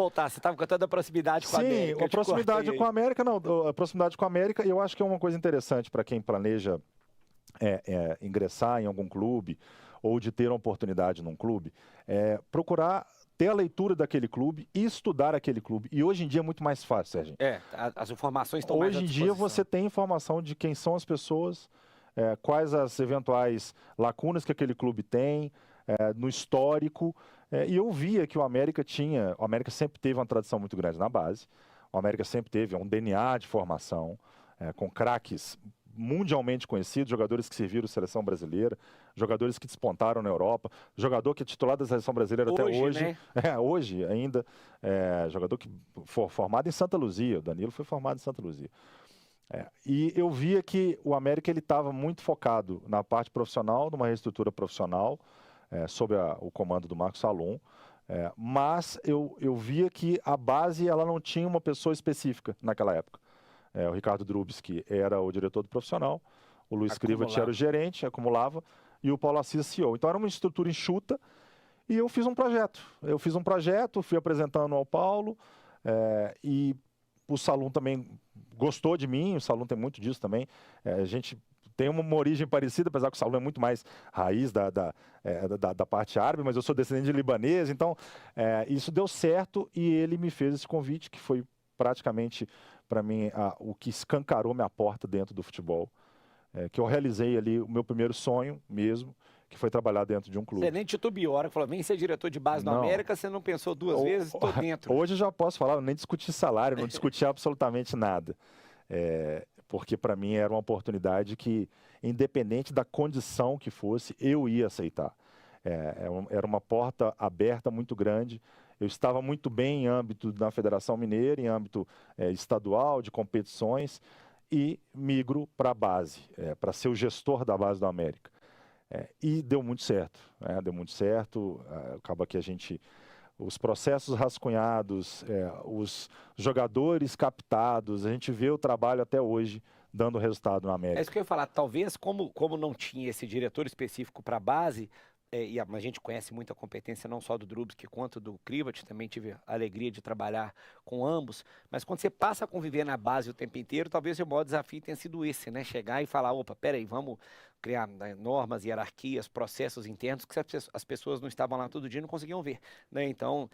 voltar, você estava com tanta proximidade com a América. Sim, a proximidade com a América, não, a proximidade com a América, eu acho que é uma coisa interessante para quem planeja ingressar em algum clube ou de ter uma oportunidade num clube, procurar ter a leitura daquele clube e estudar aquele clube. E hoje em dia é muito mais fácil, Sérgio. As informações estão mais à disposição. Hoje em dia você tem informação de quem são as pessoas, quais as eventuais lacunas que aquele clube tem, no histórico. E eu via que o América sempre teve uma tradição muito grande na base, o América sempre teve um DNA de formação, com craques mundialmente conhecidos, jogadores que serviram a seleção brasileira, jogadores que despontaram na Europa, jogador que é titular da seleção brasileira até hoje. Né? Hoje ainda, jogador que foi formado em Santa Luzia, o Danilo foi formado em Santa Luzia. E eu via que o América estava muito focado na parte profissional, numa reestrutura profissional, sob o comando do Marcos Salom, mas eu via que a base ela não tinha uma pessoa específica naquela época. O Ricardo Drubski era o diretor do profissional, o Luiz Krivert era o gerente, acumulava, e o Paulo Assis CEO. Então era uma estrutura enxuta e eu fiz um projeto. Fui apresentando ao Paulo, e o Salom também gostou de mim, o Salom tem muito disso também. A gente tem uma origem parecida, apesar que o Salom é muito mais raiz da parte árabe, mas eu sou descendente de libanês, então isso deu certo e ele me fez esse convite, que foi praticamente, para mim, o que escancarou minha porta dentro do futebol, que eu realizei ali o meu primeiro sonho mesmo, que foi trabalhar dentro de um clube. Você nem titubeou, a hora que falou, vem ser diretor de base do América, você não pensou duas vezes, estou dentro. Hoje eu já posso falar, eu nem discuti salário, não discuti absolutamente nada. Porque para mim era uma oportunidade que, independente da condição que fosse, eu ia aceitar. Era uma porta aberta muito grande. Eu estava muito bem em âmbito da Federação Mineira, em âmbito estadual, de competições, e migro para a base, para ser o gestor da base do América. E deu muito certo, deu muito certo. Acaba que os processos rascunhados, os jogadores captados, a gente vê o trabalho até hoje dando resultado na América. É isso que eu ia falar, talvez como não tinha esse diretor específico para a base, e a gente conhece muito a competência não só do Drubski quanto do Krivert, também tive a alegria de trabalhar com ambos, mas quando você passa a conviver na base o tempo inteiro, talvez o maior desafio tenha sido esse, né? Chegar e falar, opa, peraí, vamos criar normas, hierarquias, processos internos que as pessoas não estavam lá todo dia e não conseguiam ver, né? Então,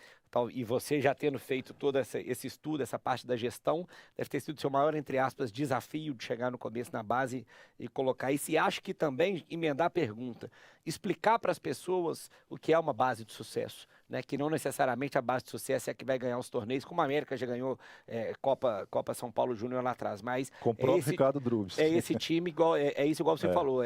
e você já tendo feito todo esse estudo, essa parte da gestão, deve ter sido o seu maior, entre aspas, desafio de chegar no começo na base e colocar isso. E acho que também, emendar a pergunta, explicar para as pessoas o que é uma base de sucesso, né? Que não necessariamente a base de sucesso é a que vai ganhar os torneios, como a América já ganhou Copa São Paulo Júnior lá atrás, mas com o próprio Ricardo Drubski. É esse time, isso igual você falou,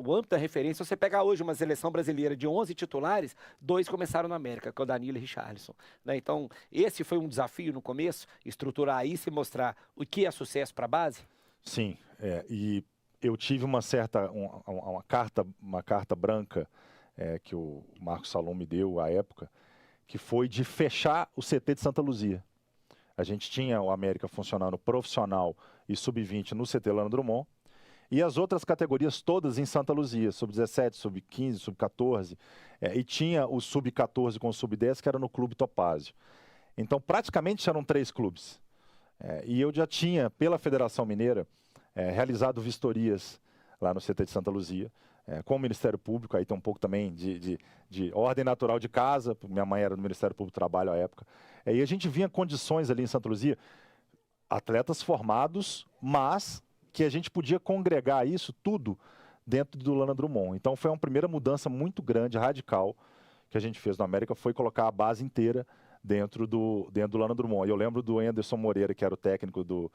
o âmbito da referência. Se você pegar hoje uma seleção brasileira de 11 titulares, 2 começaram na América, que é o Danilo e Richarlison, né? Então, esse foi um desafio no começo, estruturar isso e mostrar o que é sucesso para a base? Sim, e eu tive uma carta branca que o Marcos Salom me deu à época, que foi de fechar o CT de Santa Luzia. A gente tinha o América funcionando profissional e sub-20 no CT Lano Drummond, e as outras categorias todas em Santa Luzia, sub-17, sub-15, sub-14, e tinha o sub-14 com o sub-10, que era no Clube Topázio. Então, praticamente eram 3 clubes. E eu já tinha, pela Federação Mineira, realizado vistorias lá no CT de Santa Luzia, com o Ministério Público, aí tem um pouco também de ordem natural de casa, minha mãe era do Ministério Público do Trabalho à época, e a gente via condições ali em Santa Luzia, atletas formados, mas que a gente podia congregar isso tudo dentro do Lano Drummond. Então foi uma primeira mudança muito grande, radical, que a gente fez no América, foi colocar a base inteira dentro do Lano Drummond. E eu lembro do Anderson Moreira, que era o técnico do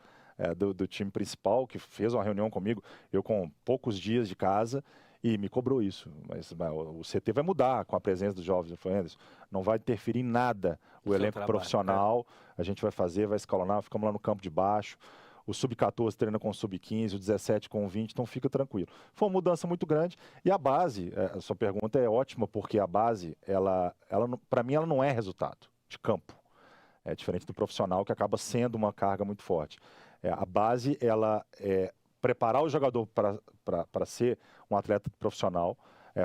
time principal, que fez uma reunião comigo, eu com poucos dias de casa, e me cobrou isso. Mas o CT vai mudar com a presença dos jovens. Eu falei, Anderson, não vai interferir em nada o elenco profissional, a gente vai escalonar, ficamos lá no campo de baixo, o sub-14 treina com o sub-15, o 17 com o 20, então fica tranquilo. Foi uma mudança muito grande, e a base, a sua pergunta é ótima, porque a base, para mim, ela não é resultado de campo. É diferente do profissional, que acaba sendo uma carga muito forte. A base, ela é preparar o jogador para ser um atleta profissional,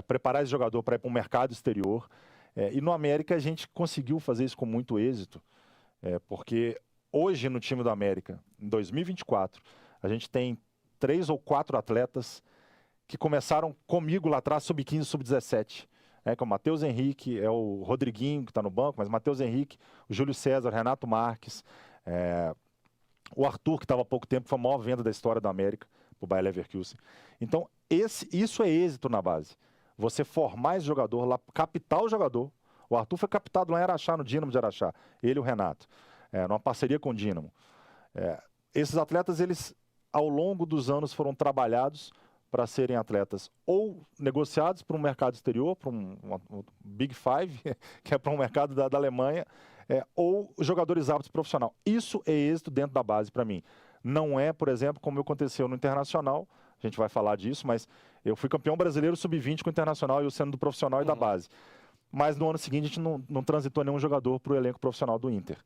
preparar esse jogador para ir para um mercado exterior. E no América a gente conseguiu fazer isso com muito êxito. Porque hoje no time do América, em 2024, a gente tem 3 ou 4 atletas que começaram comigo lá atrás, sub-15, sub-17. Que é o Matheus Henrique, é o Rodriguinho, que está no banco, mas Matheus Henrique, o Júlio César, Renato Marques, o Arthur, que estava há pouco tempo, foi a maior venda da história da América, para o Bayer Leverkusen. Então, isso é êxito na base. Você formar esse jogador lá, captar o jogador. O Arthur foi captado lá em Araxá, no Dínamo de Araxá. Ele e o Renato, numa parceria com o Dínamo. Esses atletas, eles, ao longo dos anos, foram trabalhados para serem atletas ou negociados para um mercado exterior, para um Big Five, que é para um mercado da Alemanha, ou jogadores aptos profissional. Isso é êxito dentro da base para mim. Não é, por exemplo, como aconteceu no Internacional, a gente vai falar disso, mas eu fui campeão brasileiro sub-20 com o Internacional, eu sendo do profissional e da base. Mas no ano seguinte a gente não transitou nenhum jogador para o elenco profissional do Inter.